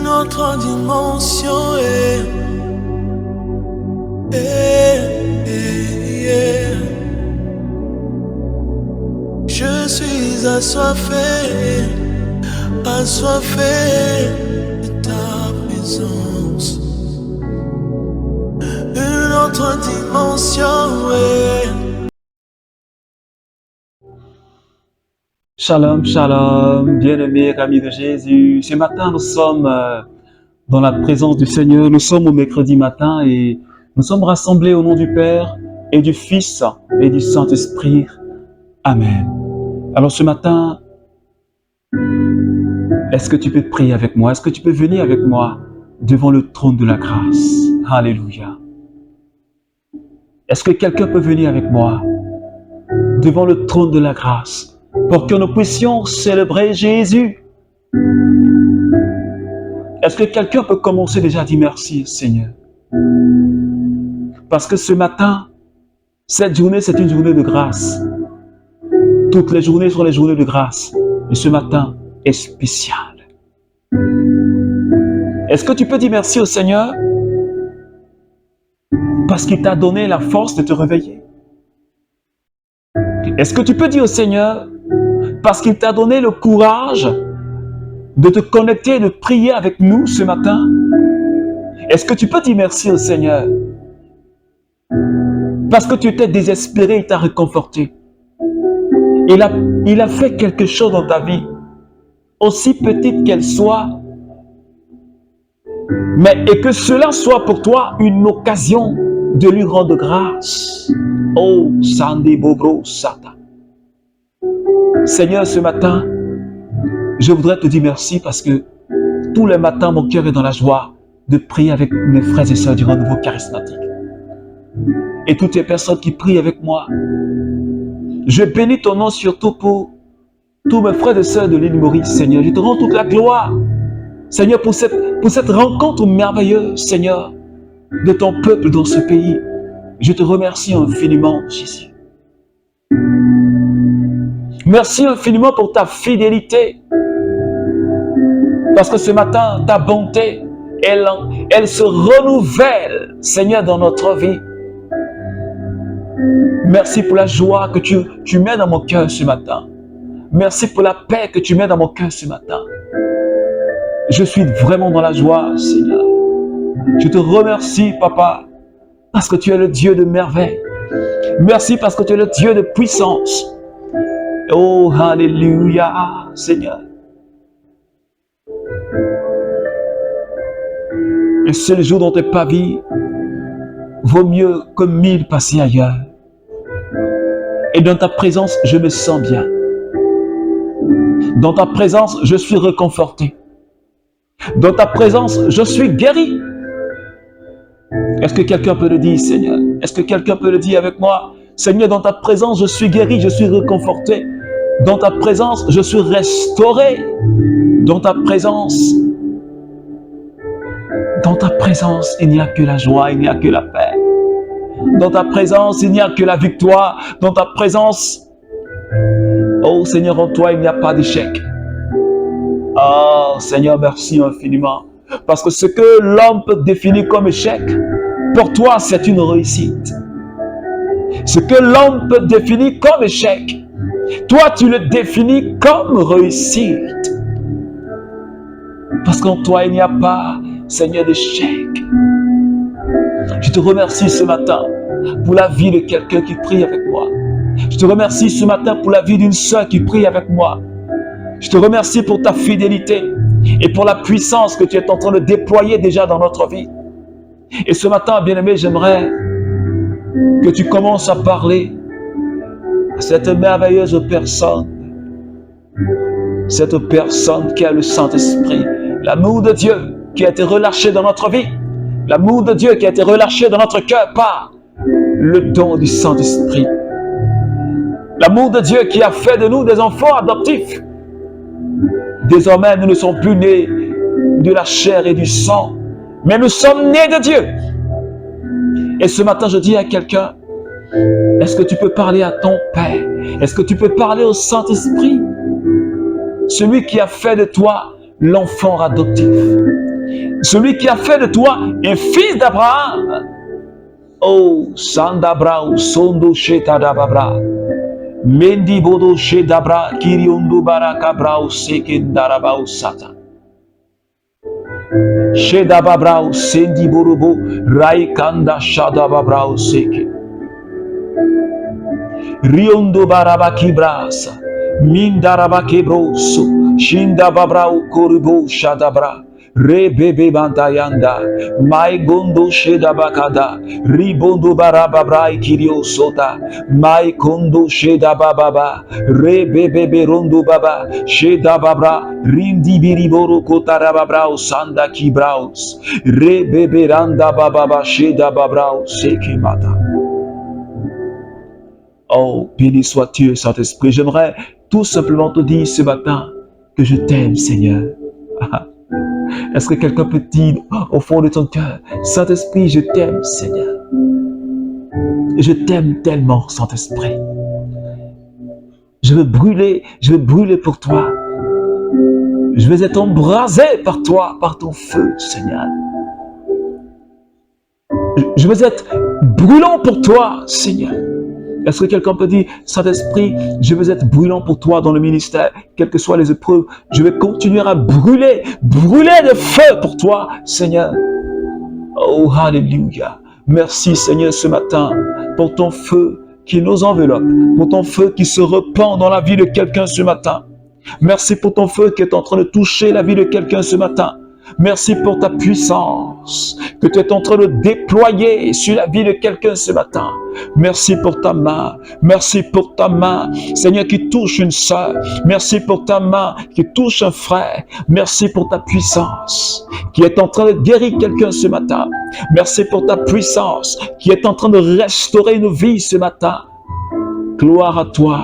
autre dimension. Je suis assoiffé de ta présence. Une autre dimension. Shalom, shalom, bien-aimés amis de Jésus. Ce matin, nous sommes dans la présence du Seigneur. Nous sommes au mercredi matin et nous sommes rassemblés au nom du Père et du Fils et du Saint-Esprit. Amen. Alors ce matin, est-ce que tu peux prier avec moi? Est-ce que tu peux venir avec moi devant le trône de la grâce? Alléluia. Est-ce que quelqu'un peut venir avec moi devant le trône de la grâce pour que nous puissions célébrer Jésus? Est-ce que quelqu'un peut commencer déjà à dire merci, Seigneur? Parce que ce matin, cette journée, c'est une journée de grâce. Toutes les journées sont les journées de grâce. Et ce matin est spécial. Est-ce que tu peux dire merci au Seigneur? Parce qu'il t'a donné la force de te réveiller. Est-ce que tu peux dire au Seigneur? Parce qu'il t'a donné le courage de te connecter et de prier avec nous ce matin. Est-ce que tu peux dire merci au Seigneur? Parce que tu étais désespéré, il t'a réconforté. Il a fait quelque chose dans ta vie, aussi petite qu'elle soit, et que cela soit pour toi une occasion de lui rendre grâce. Oh, Sandi Bobro Sata. Seigneur, ce matin, je voudrais te dire merci parce que tous les matins, mon cœur est dans la joie de prier avec mes frères et sœurs du renouveau charismatique. Et toutes les personnes qui prient avec moi, je bénis ton nom surtout pour tous mes frères et sœurs de l'île Maurice, Seigneur. Je te rends toute la gloire, Seigneur, pour cette rencontre merveilleuse, Seigneur, de ton peuple dans ce pays. Je te remercie infiniment, Jésus. Merci infiniment pour ta fidélité. Parce que ce matin, ta bonté, elle se renouvelle, Seigneur, dans notre vie. Merci pour la joie que tu mets dans mon cœur ce matin. Merci pour la paix que tu mets dans mon cœur ce matin. Je suis vraiment dans la joie, Seigneur. Je te remercie, Papa, parce que tu es le Dieu de merveille. Merci parce que tu es le Dieu de puissance. Oh, alléluia, Seigneur. Un seul jour dans tes pavis vaut mieux que 1000 passés ailleurs. Et dans ta présence, je me sens bien. Dans ta présence, je suis réconforté. Dans ta présence, je suis guéri. Est-ce que quelqu'un peut le dire, Seigneur? Est-ce que quelqu'un peut le dire avec moi? Seigneur, dans ta présence, je suis guéri, je suis réconforté. Dans ta présence, je suis restauré. Dans ta présence, il n'y a que la joie, il n'y a que la paix. Dans ta présence, il n'y a que la victoire. Dans ta présence, oh Seigneur, en toi, il n'y a pas d'échec. Oh Seigneur, merci infiniment. Parce que ce que l'homme peut définir comme échec, pour toi, c'est une réussite. Ce que l'homme peut définir comme échec, toi, tu le définis comme réussite. Parce qu'en toi, il n'y a pas, Seigneur, d'échec. Je te remercie ce matin pour la vie de quelqu'un qui prie avec moi. Je te remercie ce matin pour la vie d'une sœur qui prie avec moi. Je te remercie pour ta fidélité et pour la puissance que tu es en train de déployer déjà dans notre vie. Et ce matin, bien-aimé, j'aimerais que tu commences à parler à cette merveilleuse personne. Cette personne qui a le Saint-Esprit. L'amour de Dieu qui a été relâché dans notre vie. L'amour de Dieu qui a été relâché dans notre cœur par le don du Saint-Esprit. L'amour de Dieu qui a fait de nous des enfants adoptifs. Désormais, nous ne sommes plus nés de la chair et du sang, mais nous sommes nés de Dieu. Et ce matin, je dis à quelqu'un, est-ce que tu peux parler à ton Père? Est-ce que tu peux parler au Saint-Esprit? Celui qui a fait de toi l'enfant adoptif. celui qui a fait de toi un fils d'Abraham. Oh, Sandabrao, Sondo Shetadababra, Mendi Bodo Shedabra, Kiriondo Barakabrao, Sekendarabao Sata. Shedababrao, Sendi Borobo, Raikanda Shadababrao Seke. Riondo Barabaki Brasa, Mindarabake Broso, Shindababrao Koribo Shadabra. Rebebe Bantayanda, Mai Gondo Shedabakada, Ribondo Barababrai Kirio Sota, Mai Kondo Shedabababa, Rebebe Rondo Baba, Shedababra, Rindi Biriboro Kotarababrao Sanda Kibraus, Rebebe Randa Bababa Shedababrao Sekimata. Oh, béni sois-tu, Saint-Esprit. J'aimerais tout simplement te dire ce matin que je t'aime, Seigneur. Est-ce que quelqu'un peut dire au fond de ton cœur, Saint-Esprit, je t'aime, Seigneur. Je t'aime tellement, Saint-Esprit. Je veux brûler pour toi. Je veux être embrasé par toi, par ton feu, Seigneur. Je veux être brûlant pour toi, Seigneur. Est-ce que quelqu'un peut dire, Saint-Esprit, je veux être brûlant pour toi dans le ministère, quelles que soient les épreuves, je vais continuer à brûler de feu pour toi, Seigneur. Oh, hallelujah. Merci, Seigneur, ce matin, pour ton feu qui nous enveloppe, pour ton feu qui se repent dans la vie de quelqu'un ce matin. Merci pour ton feu qui est en train de toucher la vie de quelqu'un ce matin. Merci pour ta puissance que tu es en train de déployer sur la vie de quelqu'un ce matin. Merci pour ta main. Merci pour ta main, Seigneur, qui touche une sœur. Merci pour ta main qui touche un frère. Merci pour ta puissance qui est en train de guérir quelqu'un ce matin. Merci pour ta puissance qui est en train de restaurer une vie ce matin. Gloire à toi,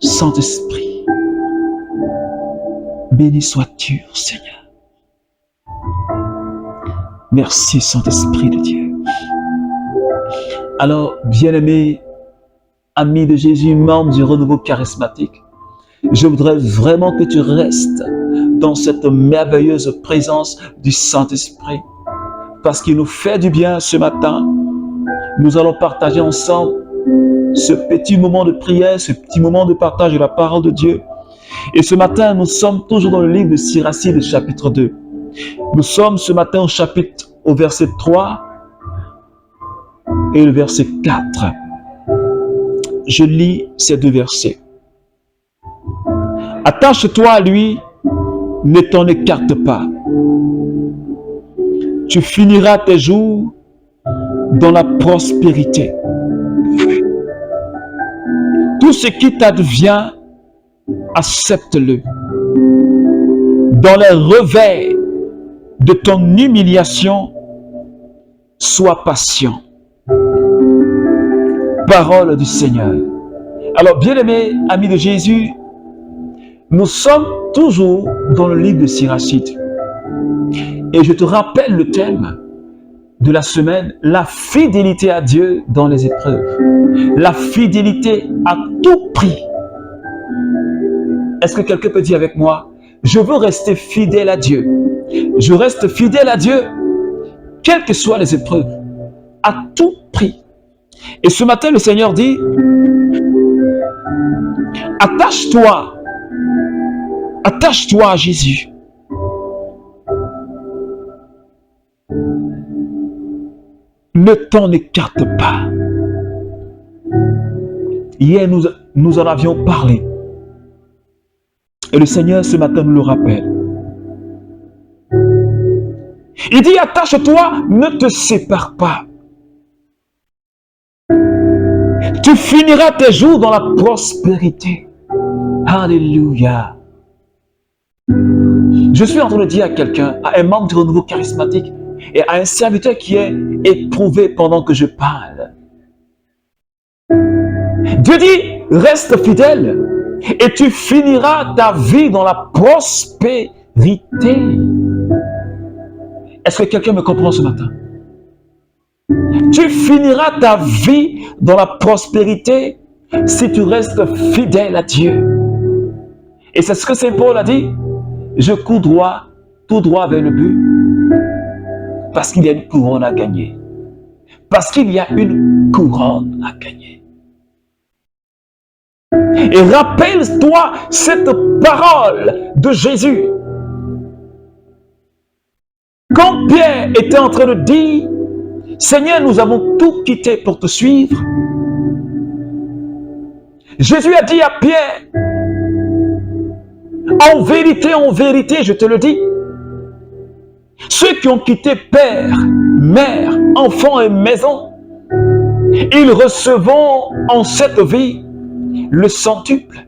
Saint-Esprit. Béni sois-tu, Seigneur. Merci, Saint-Esprit de Dieu. Alors, bien-aimés, amis de Jésus, membres du renouveau charismatique, je voudrais vraiment que tu restes dans cette merveilleuse présence du Saint-Esprit, parce qu'il nous fait du bien ce matin. Nous allons partager ensemble ce petit moment de prière, ce petit moment de partage de la parole de Dieu. Et ce matin, nous sommes toujours dans le livre de Sirachide, chapitre 2. Nous sommes ce matin au verset 3 et le verset 4. Je lis ces deux versets. Attache-toi à lui, ne t'en écarte pas. Tu finiras tes jours dans la prospérité. Tout ce qui t'advient, accepte-le. Dans les revers de ton humiliation, sois patient. Parole du Seigneur. Alors, bien-aimés, amis de Jésus, nous sommes toujours dans le livre de Sirachide. Et je te rappelle le thème de la semaine, la fidélité à Dieu dans les épreuves. La fidélité à tout prix. Est-ce que quelqu'un peut dire avec moi, je veux rester fidèle à Dieu. Je reste fidèle à Dieu, quelles que soient les épreuves, à tout prix. Et ce matin, le Seigneur dit, attache-toi à Jésus. Ne t'en écarte pas. Hier, nous en avions parlé. Et le Seigneur, ce matin, nous le rappelle. Il dit, attache-toi, ne te sépare pas. Tu finiras tes jours dans la prospérité. Alléluia. Je suis en train de dire à quelqu'un, à un membre du renouveau charismatique et à un serviteur qui est éprouvé pendant que je parle. Dieu dit, reste fidèle et tu finiras ta vie dans la prospérité. Est-ce que quelqu'un me comprend ce matin? Tu finiras ta vie dans la prospérité si tu restes fidèle à Dieu. Et c'est ce que Saint Paul a dit. Je cours droit, tout droit vers le but, Parce qu'il y a une couronne à gagner. Parce qu'il y a une couronne à gagner. Et rappelle-toi cette parole de Jésus. Quand Pierre était en train de dire, Seigneur, nous avons tout quitté pour te suivre. Jésus a dit à Pierre, en vérité, je te le dis, ceux qui ont quitté père, mère, enfants et maison, ils recevront en cette vie le centuple.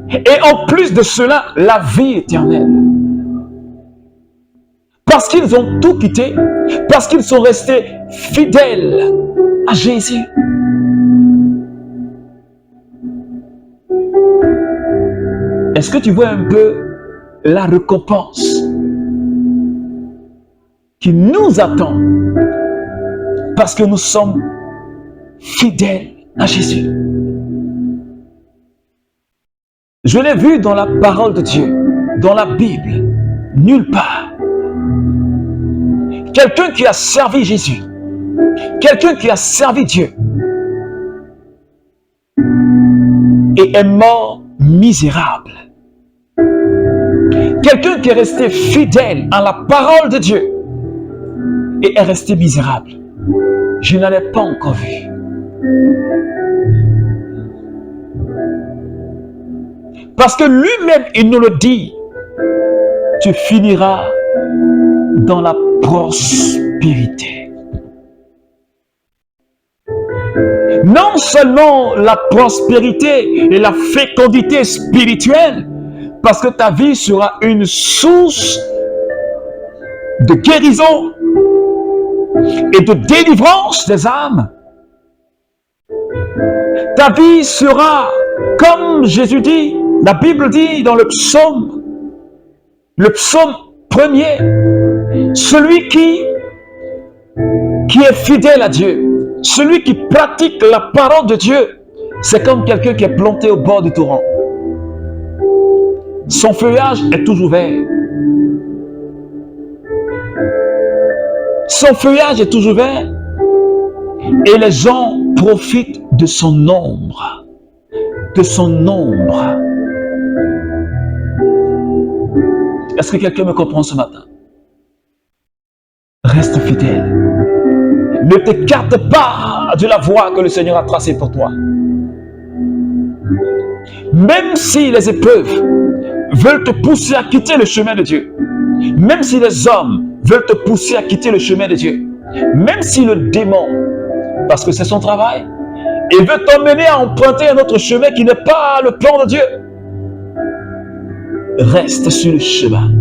Et en plus de cela, la vie éternelle. Parce qu'ils ont tout quitté, parce qu'ils sont restés fidèles à Jésus. Est-ce que tu vois un peu la récompense qui nous attend parce que nous sommes fidèles à Jésus? Je l'ai vu dans la parole de Dieu, dans la Bible, nulle part. Quelqu'un qui a servi Jésus, quelqu'un qui a servi Dieu et est mort misérable. Quelqu'un qui est resté fidèle à la parole de Dieu et est resté misérable. Je n'en ai pas encore vu. Parce que lui-même, il nous le dit, tu finiras dans la prospérité. Non seulement la prospérité et la fécondité spirituelle, parce que ta vie sera une source de guérison et de délivrance des âmes. Ta vie sera, comme Jésus dit, la Bible dit dans le psaume 1er, celui qui est fidèle à Dieu, celui qui pratique la parole de Dieu, c'est comme quelqu'un qui est planté au bord du torrent. Son feuillage est toujours vert. Son feuillage est toujours vert et les gens profitent de son ombre. De son ombre. Est-ce que quelqu'un me comprend ce matin? Reste fidèle. Ne t'écarte pas de la voie que le Seigneur a tracée pour toi. Même si les épreuves veulent te pousser à quitter le chemin de Dieu, même si les hommes veulent te pousser à quitter le chemin de Dieu, même si le démon, parce que c'est son travail, il veut t'emmener à emprunter un autre chemin qui n'est pas le plan de Dieu, reste sur le chemin.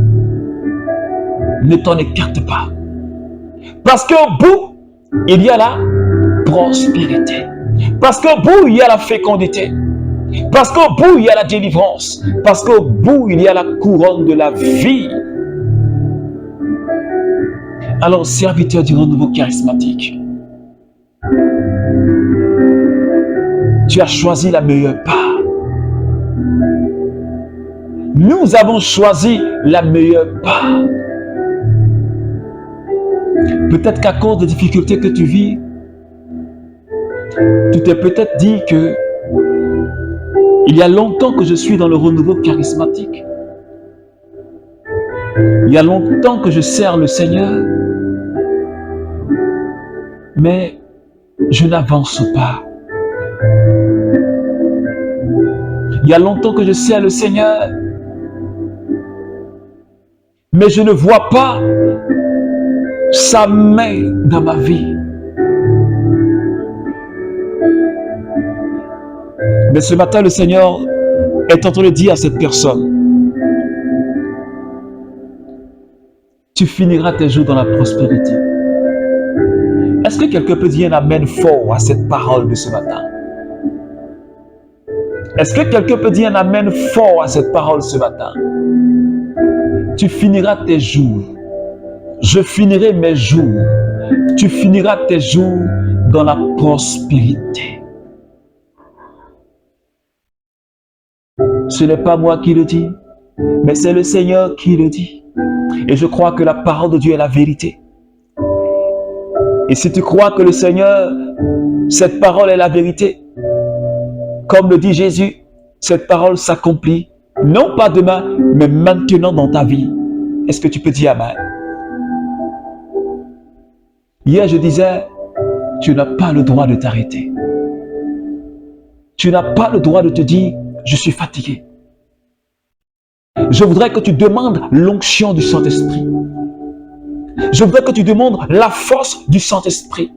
Ne t'en écarte pas. Parce qu'au bout, il y a la prospérité. Parce qu'au bout, il y a la fécondité. Parce qu'au bout, il y a la délivrance. Parce qu'au bout, il y a la couronne de la vie. Alors, serviteur du renouveau charismatique, tu as choisi la meilleure part. Nous avons choisi la meilleure part. Peut-être qu'à cause des difficultés que tu vis, tu t'es peut-être dit que il y a longtemps que je suis dans le renouveau charismatique. Il y a longtemps que je sers le Seigneur, mais je n'avance pas. Il y a longtemps que je sers le Seigneur, mais je ne vois pas sa main dans ma vie. Mais ce matin, le Seigneur est en train de dire à cette personne, tu finiras tes jours dans la prospérité. Est-ce que quelqu'un peut dire un amen fort à cette parole de ce matin? Est-ce que quelqu'un peut dire un amen fort à cette parole ce matin? Tu finiras tes jours. Je finirai mes jours. Tu finiras tes jours dans la prospérité. Ce n'est pas moi qui le dis, mais c'est le Seigneur qui le dit. Et je crois que la parole de Dieu est la vérité. Et si tu crois que le Seigneur, cette parole est la vérité, comme le dit Jésus, cette parole s'accomplit, non pas demain, mais maintenant dans ta vie. Est-ce que tu peux dire Amen? Hier, je disais, tu n'as pas le droit de t'arrêter. Tu n'as pas le droit de te dire, je suis fatigué. Je voudrais que tu demandes l'onction du Saint-Esprit. Je voudrais que tu demandes la force du Saint-Esprit.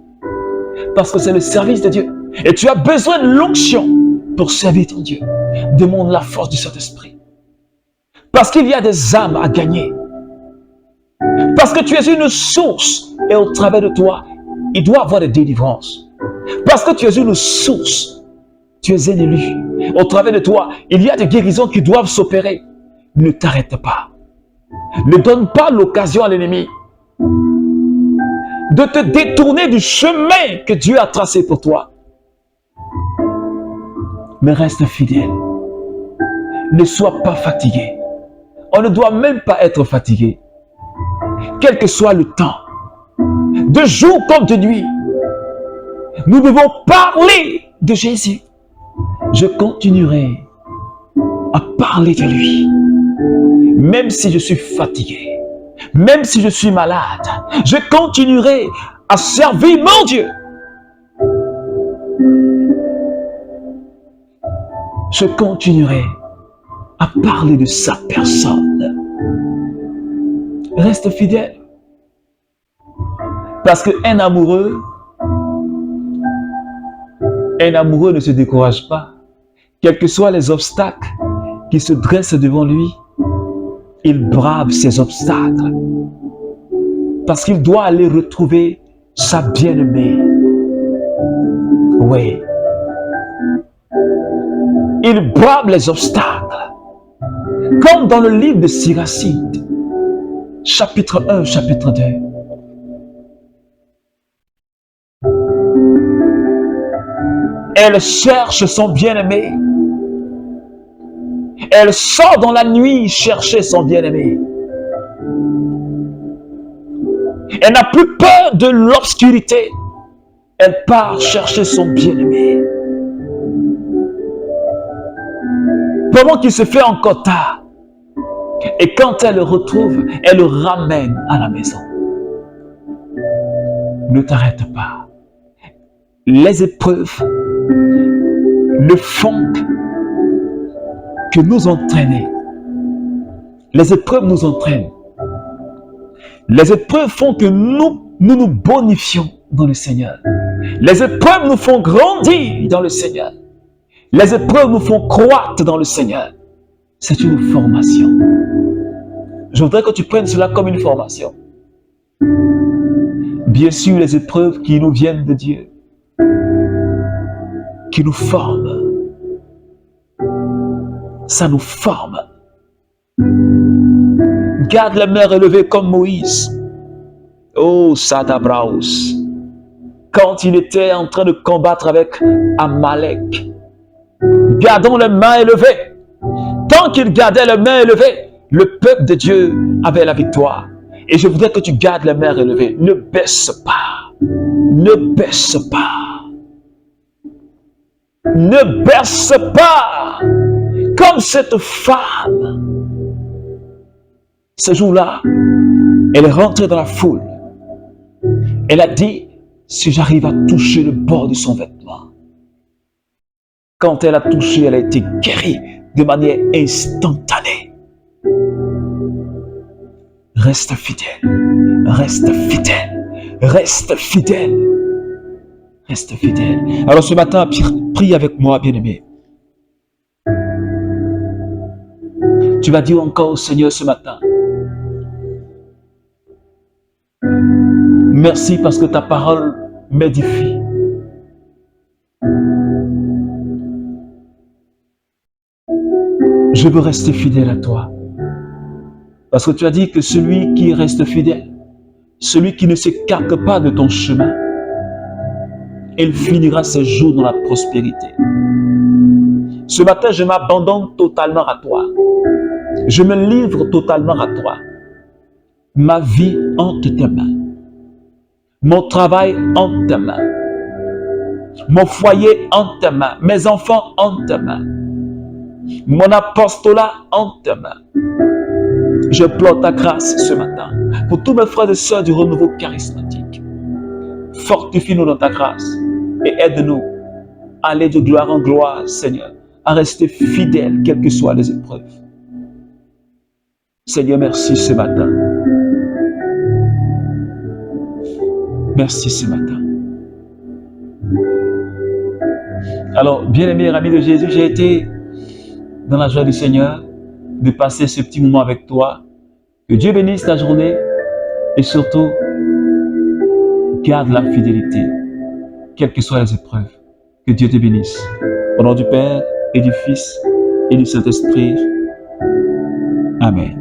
Parce que c'est le service de Dieu. Et tu as besoin de l'onction pour servir ton Dieu. Demande la force du Saint-Esprit. Parce qu'il y a des âmes à gagner. Parce que tu es une source. Et au travers de toi, il doit y avoir des délivrances. Parce que tu es une source. Tu es un élu. Au travers de toi, il y a des guérisons qui doivent s'opérer. Ne t'arrête pas. Ne donne pas l'occasion à l'ennemi de te détourner du chemin que Dieu a tracé pour toi. Mais reste fidèle. Ne sois pas fatigué. On ne doit même pas être fatigué. Quel que soit le temps, de jour comme de nuit, nous devons parler de Jésus. Je continuerai à parler de lui. Même si je suis fatigué, même si je suis malade, je continuerai à servir mon Dieu. Je continuerai à parler de sa personne. Reste fidèle. Parce qu'un amoureux ne se décourage pas. Quels que soient les obstacles qui se dressent devant lui, il brave ces obstacles. Parce qu'il doit aller retrouver sa bien-aimée. Oui. Il brave les obstacles. Comme dans le livre de Siracide, chapitre 1, chapitre 2. Elle cherche son bien-aimé. Elle sort dans la nuit chercher son bien-aimé. Elle n'a plus peur de l'obscurité. Elle part chercher son bien-aimé. Pendant qu'il se fait encore tard. Et quand elle le retrouve, elle le ramène à la maison. Ne t'arrête pas. Les épreuves ne font que nous entraîner. Les épreuves nous entraînent. Les épreuves font que nous bonifions dans le Seigneur. Les épreuves nous font grandir dans le Seigneur. Les épreuves nous font croître dans le Seigneur. C'est une formation. Je voudrais que tu prennes cela comme une formation. Bien sûr, les épreuves qui nous viennent de Dieu, qui nous forment, ça nous forme. Garde les mains relevées comme Moïse. Oh, Sadabraus. Quand il était en train de combattre avec Amalek. Gardons les mains élevées. Tant qu'il gardait les mains élevées, le peuple de Dieu avait la victoire. Et je voudrais que tu gardes les mains relevées. Ne baisse pas. Ne baisse pas. Ne baisse pas. Comme cette femme. Ce jour-là, elle est rentrée dans la foule. Elle a dit, si j'arrive à toucher le bord de son vêtement. Quand elle a touché, elle a été guérie de manière instantanée. Reste fidèle, reste fidèle, reste fidèle, reste fidèle. Alors ce matin, prie avec moi, bien-aimé. Tu vas dire encore au Seigneur ce matin, merci parce que ta parole m'édifie. Je veux rester fidèle à toi. Parce que tu as dit que celui qui reste fidèle, celui qui ne s'écarte pas de ton chemin, il finira ses jours dans la prospérité. Ce matin, je m'abandonne totalement à toi. Je me livre totalement à toi. Ma vie entre tes mains. Mon travail entre tes mains. Mon foyer entre tes mains. Mes enfants entre tes mains. Mon apostolat entre tes mains. Je pleure ta grâce ce matin pour tous mes frères et sœurs du renouveau charismatique. Fortifie-nous dans ta grâce et aide-nous à aller de gloire en gloire, Seigneur, à rester fidèles, quelles que soient les épreuves. Seigneur, merci ce matin. Merci ce matin. Alors, bien-aimés amis de Jésus, j'ai été dans la joie du Seigneur de passer ce petit moment avec toi. Que Dieu bénisse ta journée et surtout, garde la fidélité, quelles que soient les épreuves. Que Dieu te bénisse. Au nom du Père et du Fils et du Saint-Esprit. Amen.